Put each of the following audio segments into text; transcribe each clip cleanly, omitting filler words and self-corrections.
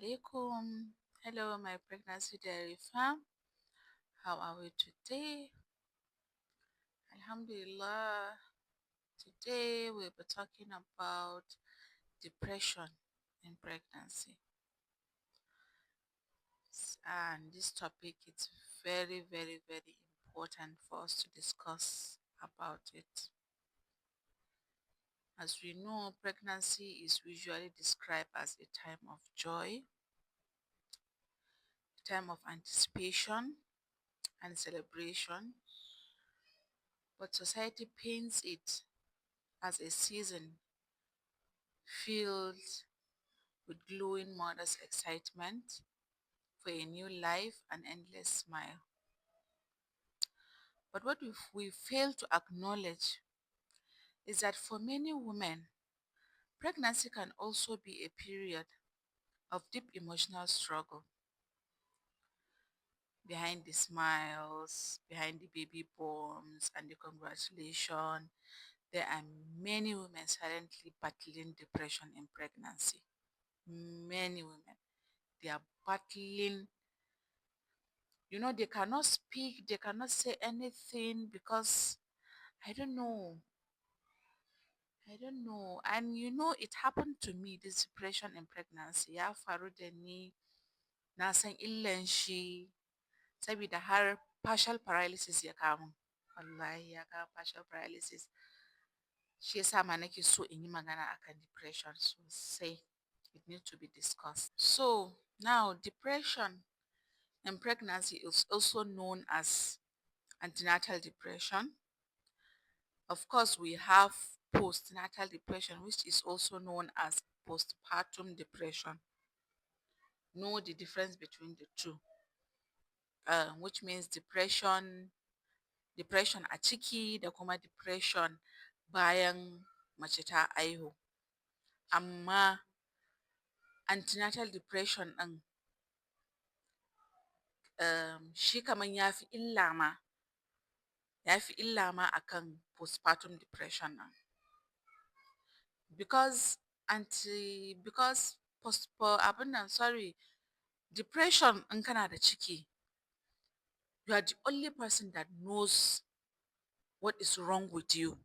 alaikum. Hello, my pregnancy diary fam. How are we today? Alhamdulillah. Today we'll be talking about depression in pregnancy. And this topic is very, very, very important for us to discuss about it. As we know, pregnancy is usually described as a time of joy, a time of anticipation and celebration, but society paints it as a season filled with glowing mother's excitement for a new life and endless smile. But what we fail to acknowledge is that for many women, pregnancy can also be a period of deep emotional struggle. Behind the smiles, behind the baby bumps and the congratulations, there are many women silently battling depression in pregnancy. Many women, they are battling. They cannot speak, they cannot say anything because I don't know. I don't know. And it happened to me, this depression in pregnancy. Ya faru da ni, na san illan shi, saboda har partial paralysis ya kawo. Wallahi ya kawo partial paralysis. Shi yasa ma nake so in yi magana akan depression sosai. It needs to be discussed. So now depression in pregnancy is also known as antenatal depression. Of course, we have postnatal depression, which is also known as postpartum depression. Know the difference between the two, which means depression a ciki da kuma depression bayan mace ta aihu. Amma antenatal depression ɗin shi kaman ya fi illa ma akan postpartum depression ɗin. Because abin nan, sorry, depression in kana da ciki, you are the only person that knows what is wrong with you.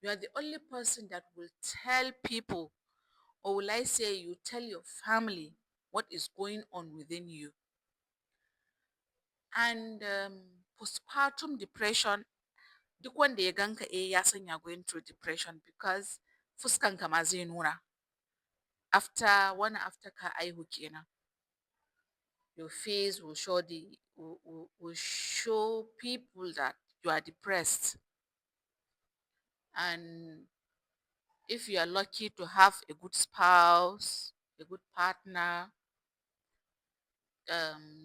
You are the only person that will tell people, or will I say, you tell your family what is going on within you. And postpartum depression, duk wanda ya ganka ya san you're going through depression because fuskanka ma zai nuna. After ka aihu kenan. Your face will show people that you are depressed. And if you are lucky to have a good spouse, a good partner,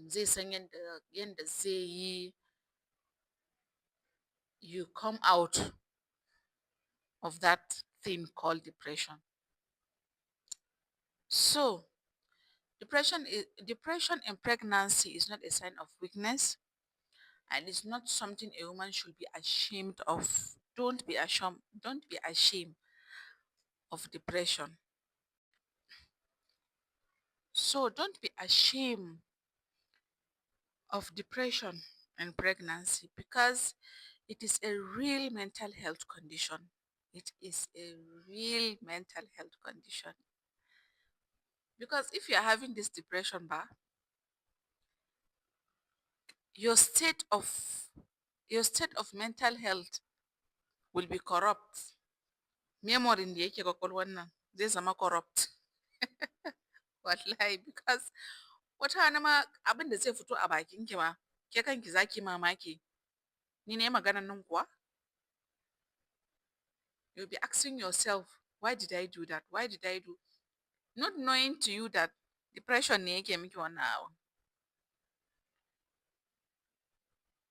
zai san yanda zai yi, you come out of that thing called depression. So depression in pregnancy is not a sign of weakness, and it's not something a woman should be ashamed of. Don't be ashamed of depression. So don't be ashamed of depression and pregnancy because it is a real mental health condition. It is a real mental health condition. Because if you are having this depression, your state of mental health will be corrupt. Memory da yake kwakwalwan nan zai zama corrupt. Wallahi, because wata rana ma abin da zai fito a bakin ki ma ke kanki zaki mamaki. Ni ne maganan nan kuwa? You'll be asking yourself, why did I do that? Why did I do? Not knowing to you that depression ne yake miki wannan abun.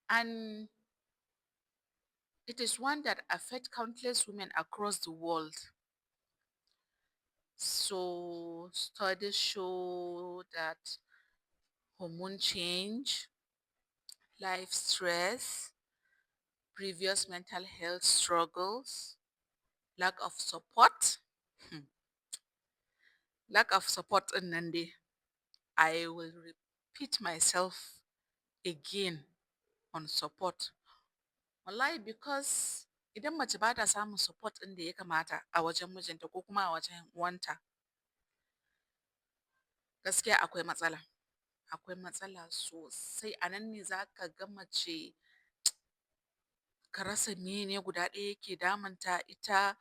And it is one that affects countless women across the world. So studies show that hormone change, life stress, previous mental health struggles, lack of support, lack of support in Nandi. I will repeat myself again on support. Wallahi because idan mace ba ta samun support ɗin da ya kamata a wajen mijinta ko kuma a wajen uwanta, gaskiya akwai matsala. Akwai matsala sosai. A nan ne za ka ga mace ka rasa mene guda ɗaya yake damunta ita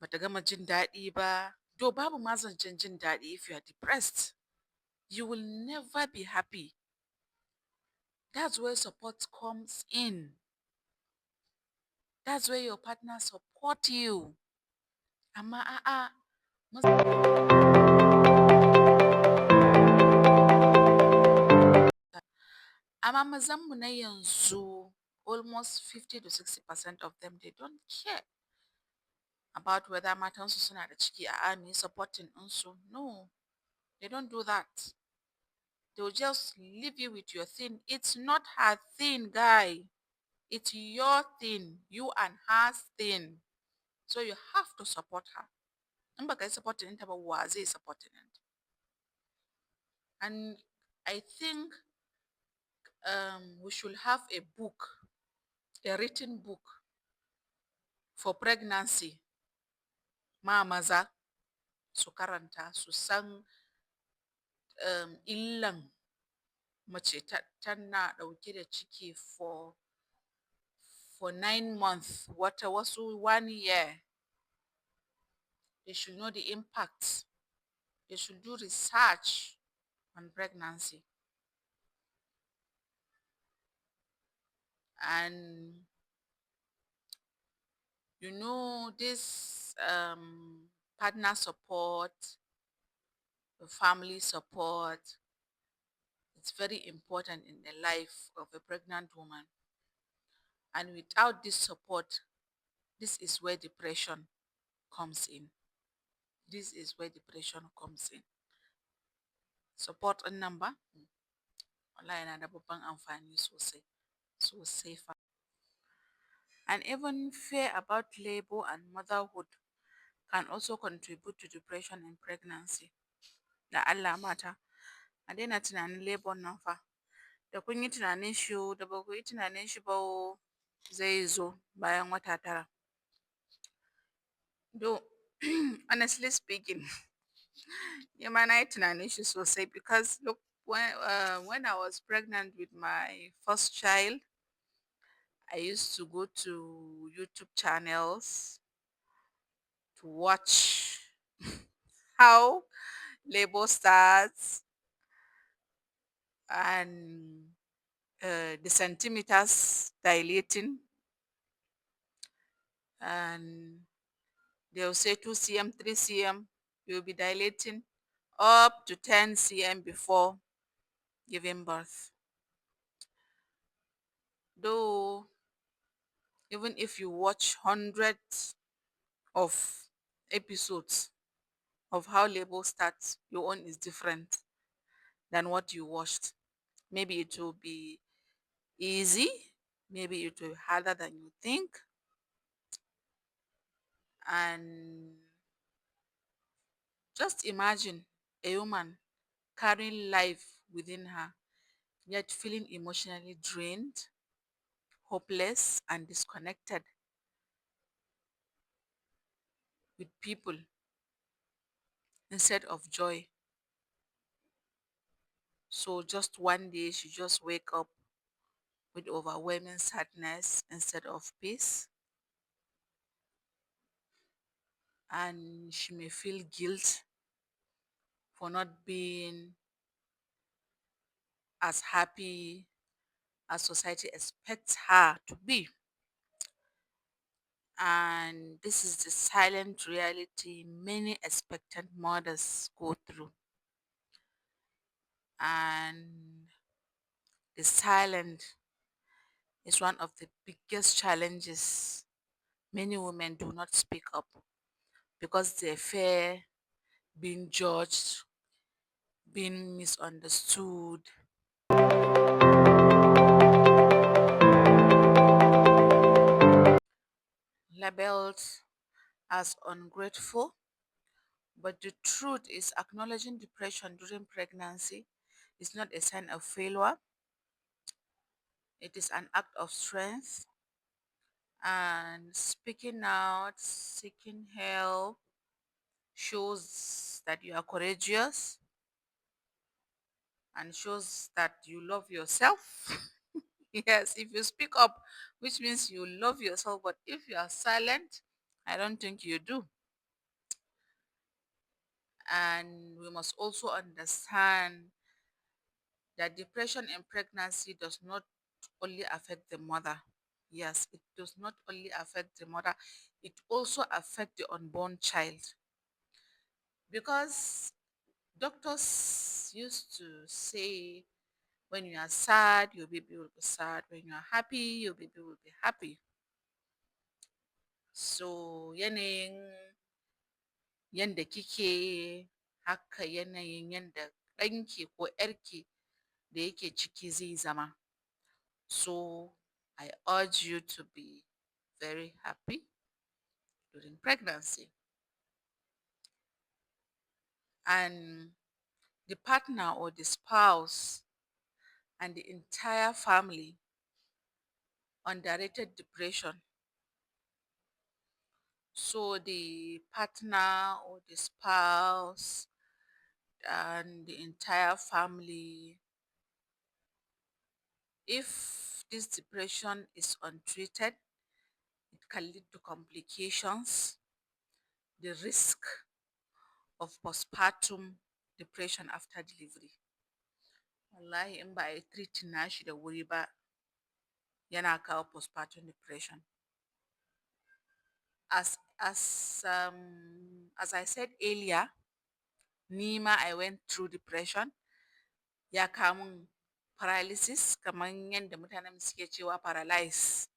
bata gama jin daɗi ba. Though babu ma zancen jin daɗi, if you are depressed, you will never be happy. That's where support comes in. That's where your partner support you. Amma a'a, amma mazanmu na yanzu, almost 50 to 60% of them, they don't care about whether matansu suna da ciki, a'a mu yi supporting ɗinsu. No, they don't do that. They'll just leave you with your thing. It's not her thing, guy. It's your thing, you and her thing. So you have to support her. In baka yi supporting ɗinta ba, wa zai supporting ɗinta? And I think we should have a book, a written book for pregnancy. Ma maza su karanta su san illan mace tana ɗauke da ciki for 9 months, wasu 1 year. They should know the impact. They should do research on pregnancy. And this partner support, family support, it's very important in the life of a pregnant woman. And without this support, this is where depression comes in. This is where depression comes in. Support ɗin nan ba, wallahi yana da babban amfani sosai, sosai fa. And even fear about labor and motherhood can also contribute to depression in pregnancy. Da Allah mata, a daina tunanin labor nan fa. Da kun yi tunanin shi da ba ku yi tunanin shi ba zai zo bayan wata 9. Though, honestly speaking, ni ma na yi tunanin shi sosai because look, when I was pregnant with my first child, I used to go to YouTube channels to watch how labor starts and the centimeters dilating, and they'll say 2 cm, 3 cm, you'll be dilating up to 10 cm before giving birth. Though, even if you watch hundreds of episodes of how labor starts, your own is different than what you watched. Maybe it will be easy, maybe it will be harder than you think. And just imagine a woman carrying life within her, yet feeling emotionally drained, hopeless, and disconnected with people instead of joy. So just one day she just wake up with overwhelming sadness instead of peace, and she may feel guilt for not being as happy as society expects her to be. And this is the silent reality many expectant mothers go through. And the silent is one of the biggest challenges. Many women do not speak up because they fear being judged, being misunderstood, labeled as ungrateful, But the truth is, acknowledging depression during pregnancy is not a sign of failure, it is an act of strength. And speaking out, seeking help shows that you are courageous and shows that you love yourself. Yes, if you speak up, which means you love yourself, but if you are silent, I don't think you do. And we must also understand that depression in pregnancy does not only affect the mother. Yes, it does not only affect the mother, it also affects the unborn child. Because doctors used to say when you are sad, your baby will be sad. When you are happy, your baby will be happy. So yanayin yanda kike haka yanayin yanda ɗanki ko ‘yarki da yake ciki zai zama. So I urge you to be very happy during pregnancy. And the partner or the spouse and the entire family underrated depression. So the partner or the spouse and the entire family, if this depression is untreated, it can lead to complications, the risk of postpartum depression after delivery. Wallahi in ba a yi treating nashi da wuri ba yana kawo postpartum depression. As I said earlier, Nima, I went through depression. Ya kamun paralysis kamar yadda mutanen suke cewa paralyze.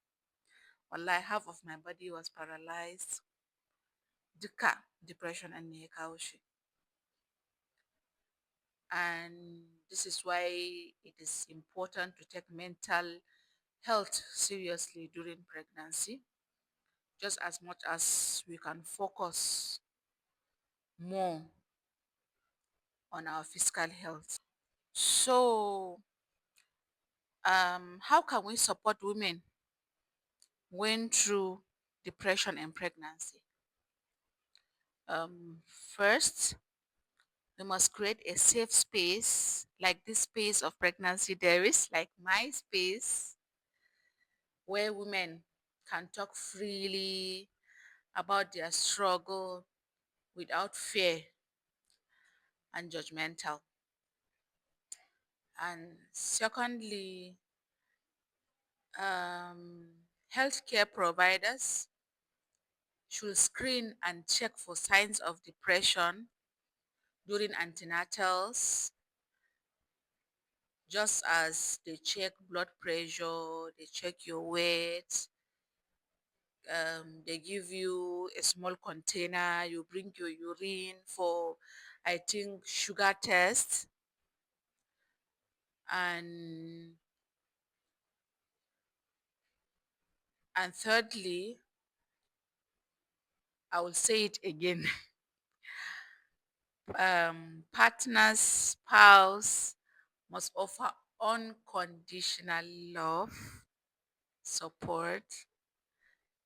Wallahi half of my body was paralyzed. Duka depression ɗin ne ya kawo shi. And this is why it is important to take mental health seriously during pregnancy, just as much as we can focus more on our physical health. So, how can we support women going through depression and pregnancy? First, we must create a safe space, like this space of pregnancy there is, like my space, where women can talk freely about their struggle without fear and judgmental. And secondly, healthcare providers should screen and check for signs of depression during antenatals, just as they check blood pressure, they check your weight, they give you a small container, you bring your urine for, I think, sugar test. And thirdly, I will say it again. Partners, spouse must offer unconditional love, support.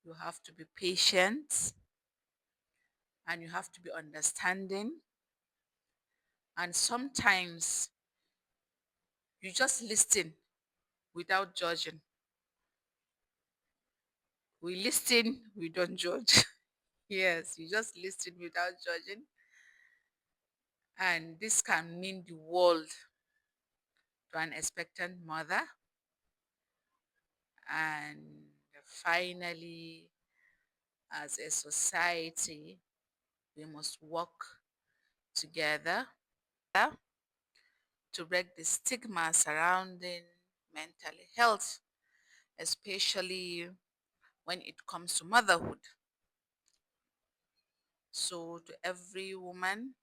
You have to be patient and you have to be understanding. And sometimes you just listen without judging. We listen, we don't judge. Yes, you just listen without judging. And this can mean the world to an expectant mother. And finally, as a society, we must work together to break the stigma surrounding mental health, especially when it comes to motherhood. So, to every woman,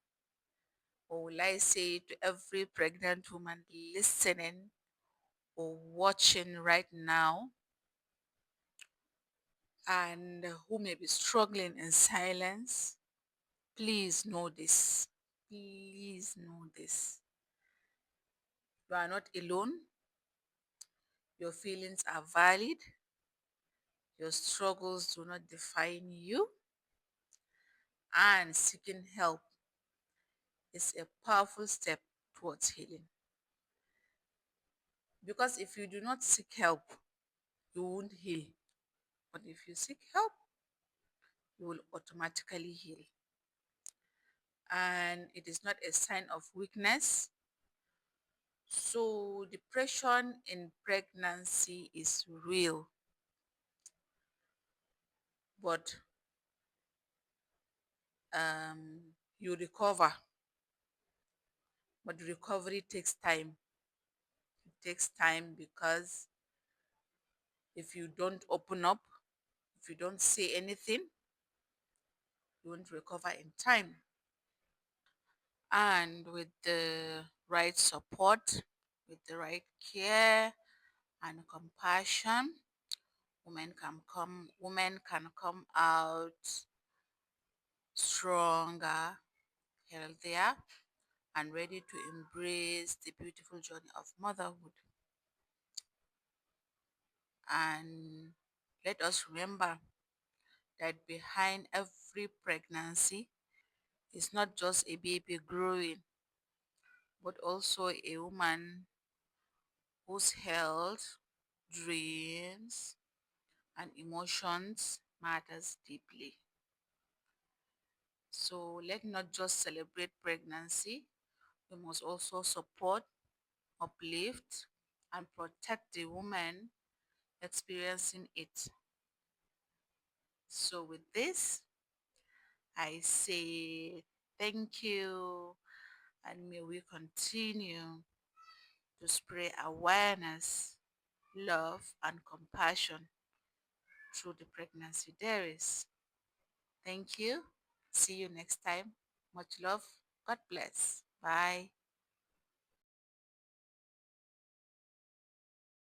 or will I say to every pregnant woman listening or watching right now, and who may be struggling in silence, Please know this. Please know this. You are not alone. Your feelings are valid. Your struggles do not define you. And seeking help is a powerful step towards healing. Because if you do not seek help, you won't heal. But if you seek help, you will automatically heal. And it is not a sign of weakness. So, depression in pregnancy is real, but you recover. But recovery takes time. It takes time because if you don't open up, if you don't say anything, you won't recover in time. And with the right support, with the right care and compassion, women can come out stronger, healthier, and ready to embrace the beautiful journey of motherhood. And let us remember that behind every pregnancy is not just a baby growing, but also a woman whose health, dreams, and emotions matters deeply. So let's not just celebrate pregnancy, we must also support, uplift, and protect the woman experiencing it. So with this, I say thank you, and may we continue to spread awareness, love, and compassion through the pregnancy diaries. Thank you. See you next time. Much love. God bless. Bye.